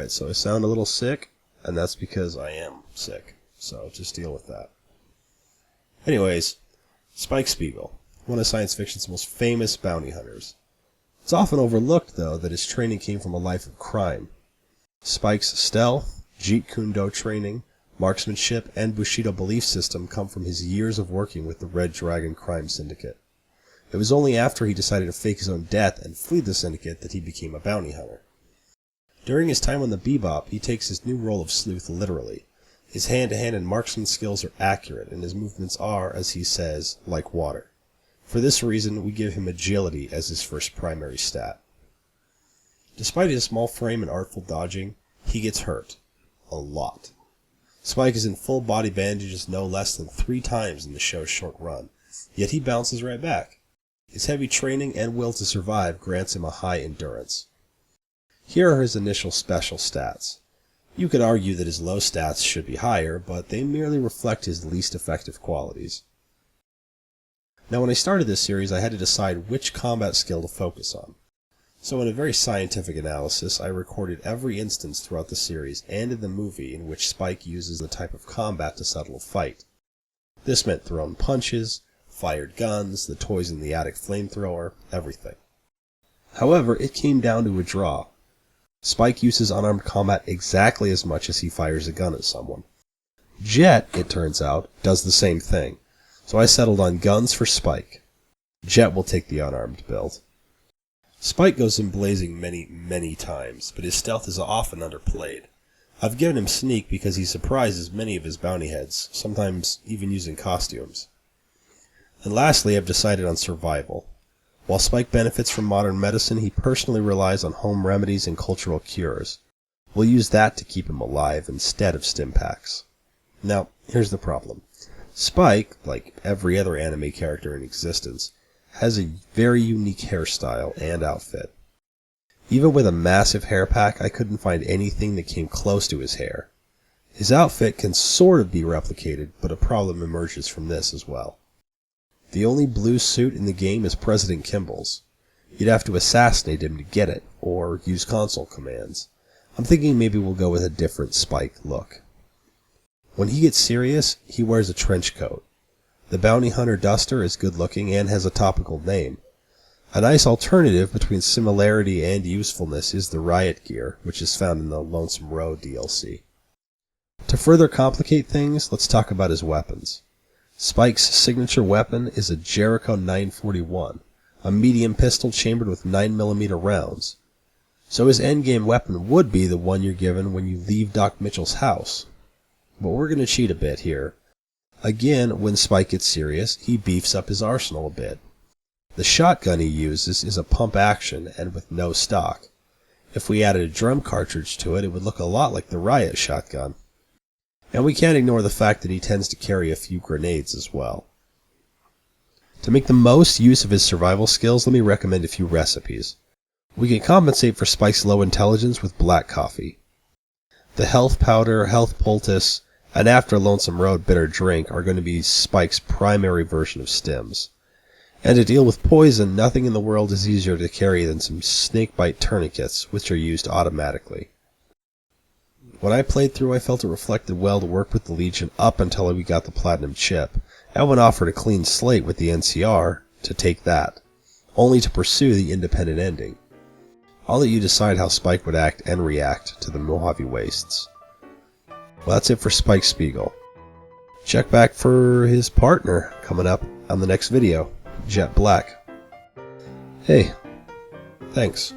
Alright, so I sound a little sick, and that's because I am sick. So just deal with that. Anyways, Spike Spiegel, one of science fiction's most famous bounty hunters. It's often overlooked, though, that his training came from a life of crime. Spike's stealth, Jeet Kune Do training, marksmanship, and Bushido belief system come from his years of working with the Red Dragon crime syndicate. It was only after he decided to fake his own death and flee the syndicate that he became a bounty hunter. During his time on the Bebop, he takes his new role of sleuth literally. His hand-to-hand and marksman skills are accurate, and his movements are, as he says, like water. For this reason, we give him agility as his first primary stat. Despite his small frame and artful dodging, he gets hurt. A lot. Spike is in full body bandages no less than 3 times in the show's short run, yet he bounces right back. His heavy training and will to survive grants him a high endurance. Here are his initial special stats. You could argue that his low stats should be higher, but they merely reflect his least effective qualities. Now when I started this series, I had to decide which combat skill to focus on. So in a very scientific analysis, I recorded every instance throughout the series and in the movie in which Spike uses the type of combat to settle a fight. This meant thrown punches, fired guns, the toys in the attic flamethrower, everything. However, it came down to a draw. Spike uses unarmed combat exactly as much as he fires a gun at someone. Jet, it turns out, does the same thing, so I settled on guns for Spike. Jet will take the unarmed build. Spike goes in blazing many times, but his stealth is often underplayed. I've given him sneak because he surprises many of his bounty heads, sometimes even using costumes. And lastly, I've decided on survival. While Spike benefits from modern medicine, he personally relies on home remedies and cultural cures. We'll use that to keep him alive instead of stim packs. Now, here's the problem. Spike, like every other anime character in existence, has a very unique hairstyle and outfit. Even with a massive hair pack, I couldn't find anything that came close to his hair. His outfit can sort of be replicated, but a problem emerges from this as well. The only blue suit in the game is President Kimball's. You'd have to assassinate him to get it, or use console commands. I'm thinking maybe we'll go with a different Spike look. When he gets serious, he wears a trench coat. The bounty hunter duster is good looking and has a topical name. A nice alternative between similarity and usefulness is the Riot gear, which is found in the Lonesome Road DLC. To further complicate things, let's talk about his weapons. Spike's signature weapon is a Jericho 941, a medium pistol chambered with 9mm rounds. So his endgame weapon would be the one you're given when you leave Doc Mitchell's house. But we're going to cheat a bit here. Again, when Spike gets serious, he beefs up his arsenal a bit. The shotgun he uses is a pump action and with no stock. If we added a drum cartridge to it, it would look a lot like the Riot Shotgun. And we can't ignore the fact that he tends to carry a few grenades as well. To make the most use of his survival skills, let me recommend a few recipes. We can compensate for Spike's low intelligence with black coffee. The health powder, health poultice, and after Lonesome Road bitter drink are going to be Spike's primary version of stims. And to deal with poison, nothing in the world is easier to carry than some snakebite tourniquets, which are used automatically. When I played through, I felt it reflected well to work with the Legion up until we got the Platinum chip, and when offered a clean slate with the NCR, to take that, only to pursue the independent ending. I'll let you decide how Spike would act and react to the Mojave Wastes. Well, that's it for Spike Spiegel. Check back for his partner coming up on the next video, Jet Black. Hey, thanks.